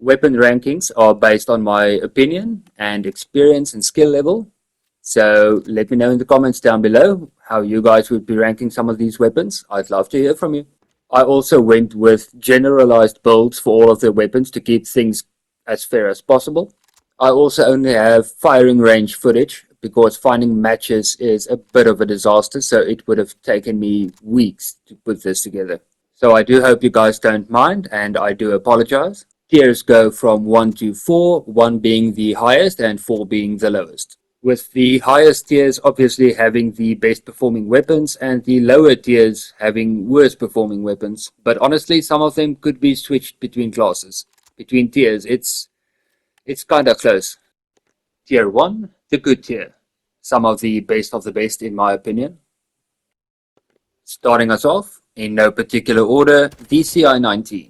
Weapon rankings are based on my opinion and experience and skill level. So let me know in the comments down below how you guys would be ranking some of these weapons. I'd love to hear from you. I also went with generalized builds for all of the weapons to keep things as fair as possible. I also only have firing range footage because finding matches is a bit of a disaster, so it would have taken me weeks to put this together. So I do hope you guys don't mind, and I do apologize. Tiers go from 1 to 4, 1 being the highest and 4 being the lowest. With the highest tiers obviously having the best performing weapons and the lower tiers having worse performing weapons. But honestly, some of them could be switched between classes. Between tiers, it's kinda close. Tier 1, the good tier. Some of the best in my opinion. Starting us off, in no particular order, the CI-19.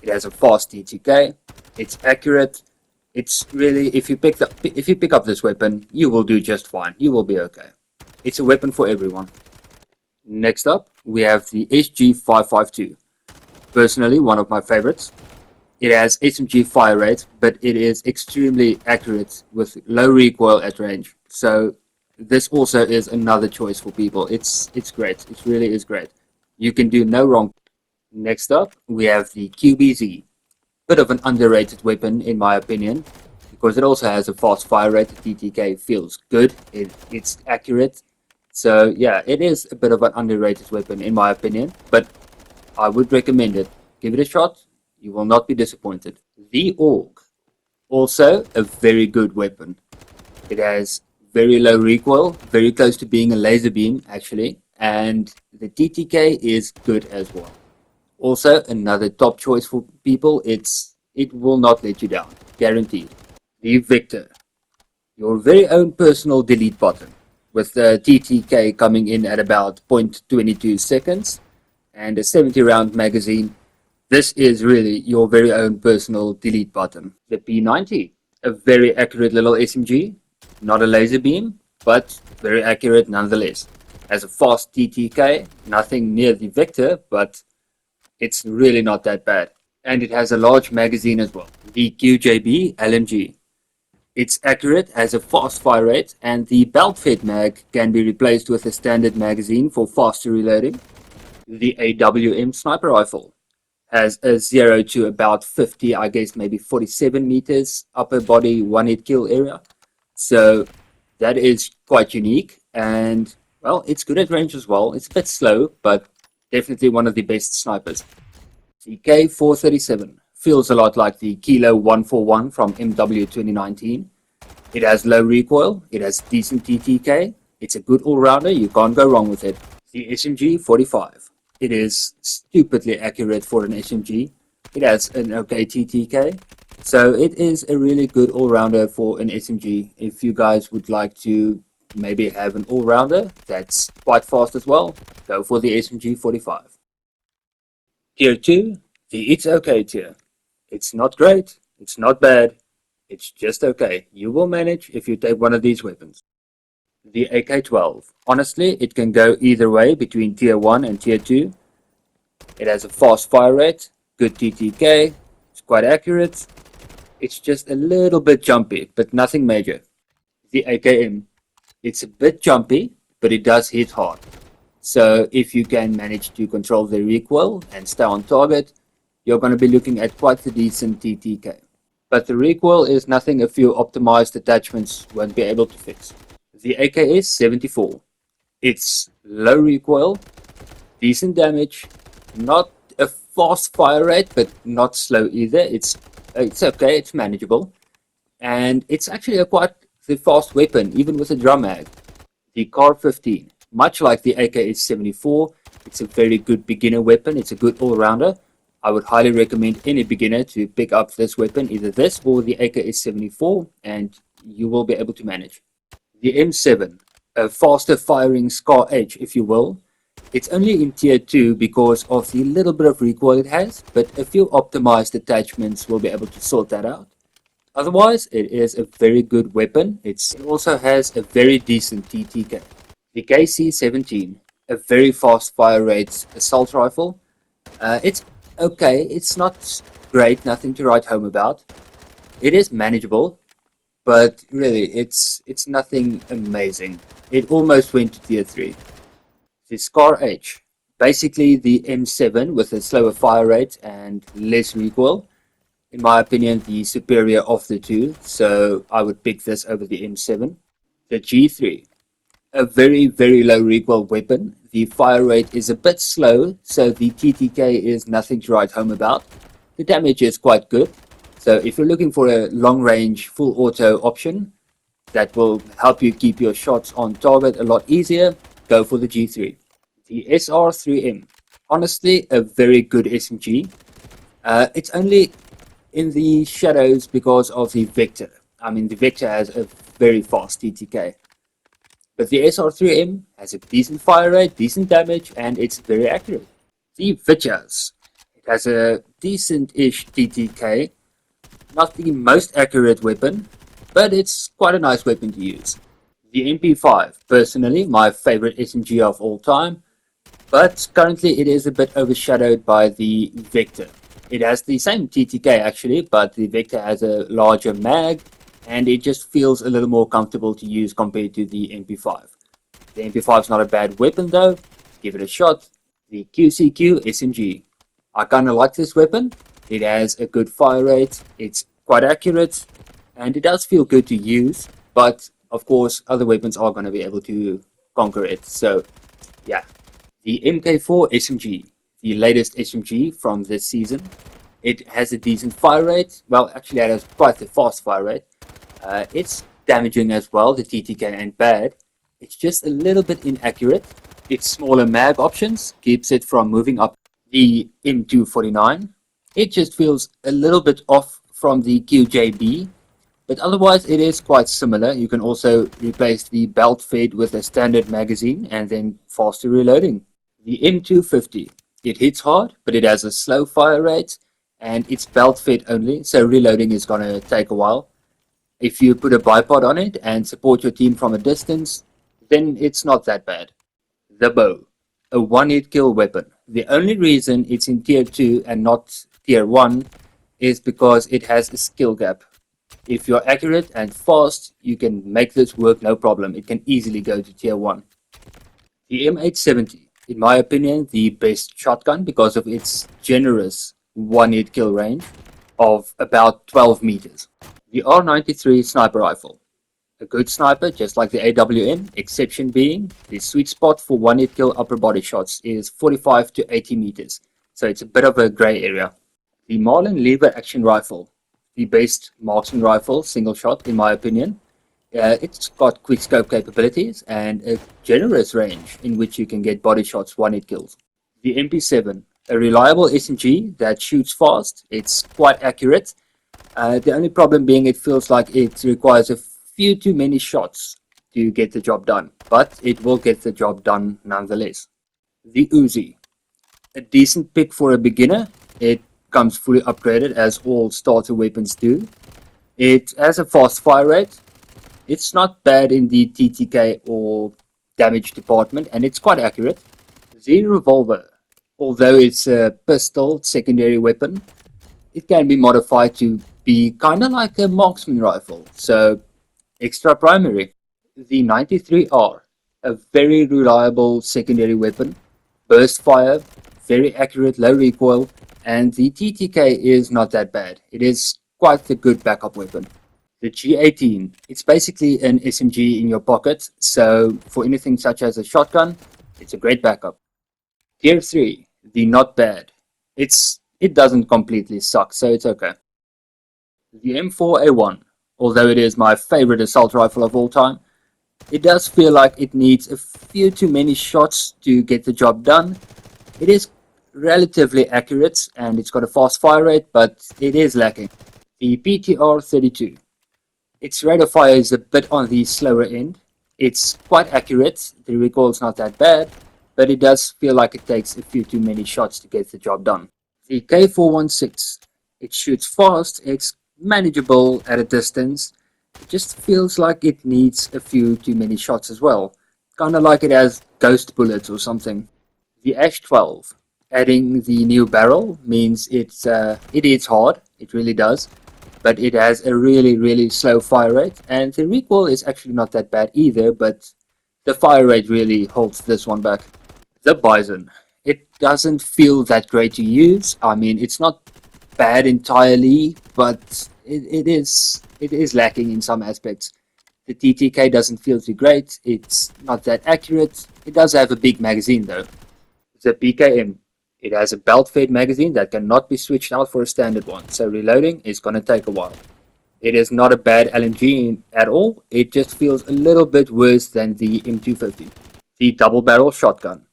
It has a fast TTK, it's accurate, it's really, if you pick up this weapon, you will do just fine, you will be okay. It's a weapon for everyone. Next up, we have the SG-552. Personally, one of my favorites. It has SMG fire rate, but it is extremely accurate with low recoil at range. So this also is another choice for people. It's great. It really is great. You can do no wrong. Next up, we have the QBZ. Bit of an underrated weapon in my opinion, because it also has a fast fire rate. The TTK feels good. It's accurate. So yeah, it is a bit of an underrated weapon in my opinion, but I would recommend it. Give it a shot. You will not be disappointed. The AUG. Also a very good weapon. It has very low recoil, very close to being a laser beam actually, and the TTK is good as well. Also another top choice for people. It will not let you down, guaranteed. The Victor, your very own personal delete button, with the TTK coming in at about 0.22 seconds and a 70 round magazine. This is really your very own personal delete button. The P90, a very accurate little SMG, not a laser beam, but very accurate nonetheless. Has a fast TTK, nothing near the Victor, but it's really not that bad. And it has a large magazine as well. The QJB LMG. It's accurate, has a fast fire rate, and the belt-fed mag can be replaced with a standard magazine for faster reloading. The AWM sniper rifle has a 0 to about 50, I guess maybe 47 meters upper body one hit kill area. So that is quite unique, and well, it's good at range as well. It's a bit slow, but definitely one of the best snipers. The K437 feels a lot like the Kilo 141 from MW 2019. It has low recoil, it has decent TTK, it's a good all-rounder, you can't go wrong with it. The SMG 45. It is stupidly accurate for an SMG. It has an okay TTK. So it is a really good all-rounder for an SMG. If you guys would like to maybe have an all-rounder that's quite fast as well, go for the SMG 45. Tier 2, the It's Okay tier. It's not great, it's not bad, it's just okay. You will manage if you take one of these weapons. The AK-12. Honestly, it can go either way between tier 1 and tier 2. It has a fast fire rate, good TTK, it's quite accurate. It's just a little bit jumpy, but nothing major. The AKM. It's a bit jumpy, but it does hit hard. So if you can manage to control the recoil and stay on target, you're going to be looking at quite a decent TTK. But the recoil is nothing a few optimized attachments won't be able to fix. The AKS-74. It's low recoil, decent damage, not a fast fire rate, but not slow either. It's okay, it's manageable. And it's actually a quite the fast weapon, even with a drum mag. The CAR-15. Much like the AKS-74, it's a very good beginner weapon. It's a good all-rounder. I would highly recommend any beginner to pick up this weapon, either this or the AKS-74, and you will be able to manage. The M7, a faster firing Scar H, if you will. It's only in tier 2 because of the little bit of recoil it has, but a few optimized attachments will be able to sort that out. Otherwise, it is a very good weapon. It also has a very decent TTK. The KC-17, a very fast fire rate assault rifle. It's okay, it's not great, nothing to write home about. It is manageable, but really, it's nothing amazing. It almost went to tier 3. The Scar H, basically the M7 with a slower fire rate and less recoil. In my opinion, the superior of the two, so I would pick this over the M7. The G3, a very, very low recoil weapon. The fire rate is a bit slow, so the TTK is nothing to write home about. The damage is quite good, so if you're looking for a long range full auto option that will help you keep your shots on target a lot easier, go for the G3. The SR3M, honestly a very good SMG. It's only in the shadows because of the Vector. I mean, the Vector has a very fast TTK. But the SR3M has a decent fire rate, decent damage, and it's very accurate. The Vijas, it has a decent-ish TTK, not the most accurate weapon, but it's quite a nice weapon to use. The MP5, personally, my favorite SMG of all time, but currently it is a bit overshadowed by the Vector. It has the same TTK actually, but the Vector has a larger mag, and it just feels a little more comfortable to use compared to the MP5. The MP5 is not a bad weapon though, give it a shot. The QCQ SMG. I kinda like this weapon. It has a good fire rate, it's quite accurate, and it does feel good to use, but of course other weapons are going to be able to conquer it, so yeah. The MK4 SMG, the latest SMG from this season. It has a decent fire rate, well actually it has quite a fast fire rate. It's damaging as well, the TTK ain't bad. It's just a little bit inaccurate. Its smaller mag options keeps it from moving up. The M249, it just feels a little bit off from the QJB, but otherwise it is quite similar. You can also replace the belt fed with a standard magazine and then faster reloading. The M250, it hits hard, but it has a slow fire rate and it's belt fed only, so reloading is going to take a while. If you put a bipod on it and support your team from a distance, then it's not that bad. The bow, a one-hit kill weapon. The only reason it's in tier 2 and not tier 1 is because it has a skill gap. If you're accurate and fast, you can make this work no problem. It can easily go to tier 1. The M870, in my opinion, the best shotgun because of its generous one-hit kill range of about 12 meters. The R93 sniper rifle. A good sniper, just like the AWM, exception being the sweet spot for one-hit kill upper body shots is 45 to 80 meters, so it's a bit of a grey area. The Marlin lever action rifle, the best marksman rifle, single shot in my opinion. It's got quick scope capabilities and a generous range in which you can get body shots one-hit kills. The MP7, a reliable SMG that shoots fast, it's quite accurate. The only problem being it feels like it requires a few too many shots to get the job done, but it will get the job done nonetheless. The Uzi, a decent pick for a beginner. It comes fully upgraded as all starter weapons do. It has a fast fire rate. It's not bad in the TTK or damage department, and it's quite accurate. The revolver, although it's a pistol secondary weapon, it can be modified to be kind of like a marksman rifle, so extra primary. The 93R, a very reliable secondary weapon, burst fire, very accurate, low recoil, and the TTK is not that bad. It is quite a good backup weapon. The G18, it's basically an SMG in your pocket, so for anything such as a shotgun, it's a great backup. Tier 3, the not bad. It doesn't completely suck, so it's okay. The M4A1, although it is my favorite assault rifle of all time, it does feel like it needs a few too many shots to get the job done. It is relatively accurate and it's got a fast fire rate, but it is lacking. The PTR-32, its rate of fire is a bit on the slower end. It's quite accurate, the recoil is not that bad, but it does feel like it takes a few too many shots to get the job done. The K416, it shoots fast, it's manageable at a distance, it just feels like it needs a few too many shots as well. Kinda like it has ghost bullets or something. The Ash 12, Adding the new barrel means it hits hard, it really does, but it has a really slow fire rate, and the recoil is actually not that bad either, but the fire rate really holds this one back. The Bison. It doesn't feel that great to use. I mean, it's not bad entirely, but it is lacking in some aspects. The TTK doesn't feel too great. It's not that accurate. It does have a big magazine though. The PKM. It has a belt-fed magazine that cannot be switched out for a standard one, so reloading is going to take a while. It is not a bad LMG at all. It just feels a little bit worse than the M250. The double barrel shotgun.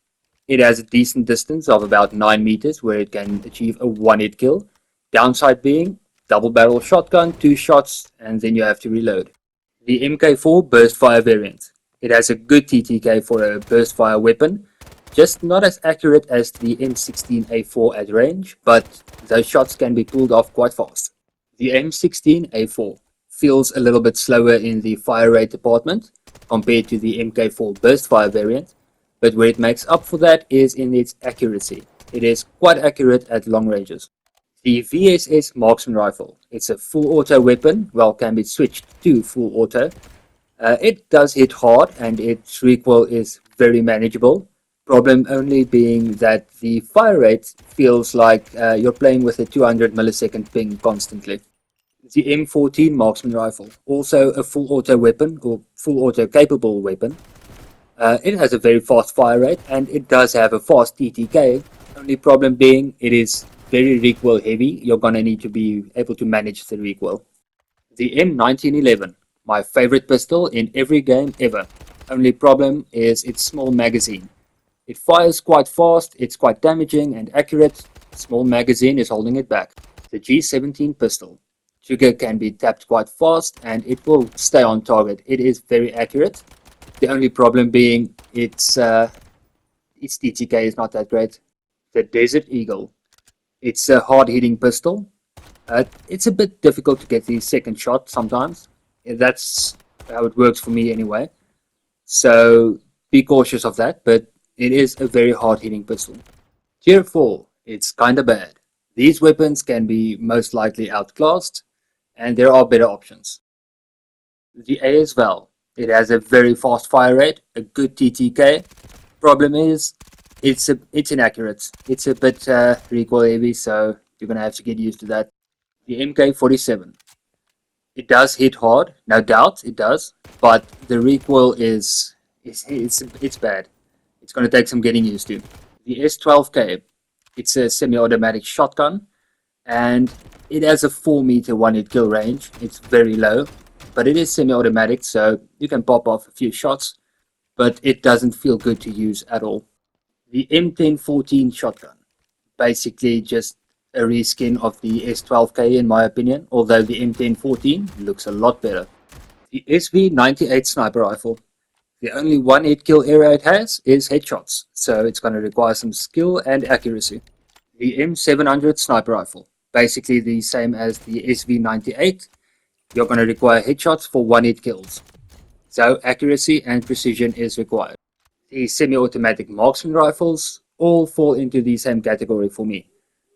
It has a decent distance of about 9 meters where it can achieve a one-hit kill. Downside being double barrel shotgun, 2 shots, and then you have to reload. The MK4 burst fire variant. It has a good TTK for a burst fire weapon, just not as accurate as the M16A4 at range, but those shots can be pulled off quite fast. The M16A4 feels a little bit slower in the fire rate department compared to the MK4 burst fire variant, but where it makes up for that is in its accuracy. It is quite accurate at long ranges. The VSS marksman rifle. It's a full auto weapon, well, can be switched to full auto. It does hit hard and its recoil is very manageable. Problem only being that the fire rate feels like you're playing with a 200 millisecond ping constantly. The M14 marksman rifle, also a full auto weapon or full auto capable weapon. It has a very fast fire rate and it does have a fast TTK. Only problem being it is very recoil heavy. You're gonna need to be able to manage the recoil. The M1911, my favorite pistol in every game ever. Only problem is its small magazine. It fires quite fast, it's quite damaging and accurate. Small magazine is holding it back. The G17 pistol. Trigger can be tapped quite fast and it will stay on target. It is very accurate. The only problem being its TTK is not that great. The Desert Eagle. It's a hard-hitting pistol. It's a bit difficult to get the second shot sometimes. That's how it works for me anyway. So be cautious of that, but it is a very hard-hitting pistol. Tier 4. It's kinda bad. These weapons can be most likely outclassed, and there are better options. The ASVAL. It has a very fast fire rate, a good TTK. Problem is, it's inaccurate. It's a bit recoil heavy, so you're gonna have to get used to that. The MK47. It does hit hard, no doubt it does, but the recoil is bad. It's gonna take some getting used to. The S12K. It's a semi-automatic shotgun, and it has a 4-meter one-hit kill range. It's very low, but it is semi-automatic, so you can pop off a few shots, but it doesn't feel good to use at all. The M1014 shotgun, basically just a reskin of the S12K in my opinion, although the M1014 looks a lot better. The SV98 sniper rifle. The only one-hit kill area it has is headshots, so it's going to require some skill and accuracy. The M700 sniper rifle, basically the same as the SV98. You're going to require headshots for one-hit kills, so accuracy and precision is required. The semi-automatic marksman rifles all fall into the same category for me.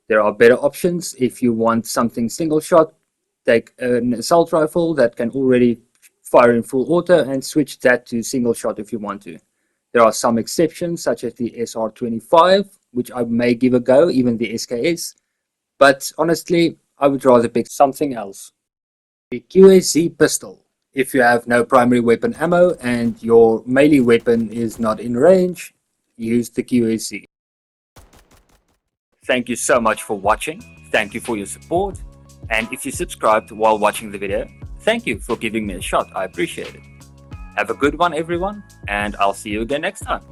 There are better options if you want something single shot. Take an assault rifle that can already fire in full auto and switch that to single shot if you want to. There are some exceptions such as the SR25, which I may give a go, even the SKS, but honestly I would rather pick something else. The QSZ pistol. If you have no primary weapon ammo and your melee weapon is not in range, use the QSZ. Thank you so much for watching, thank you for your support, and if you subscribed while watching the video, thank you for giving me a shot, I appreciate it. Have a good one everyone, and I'll see you again next time.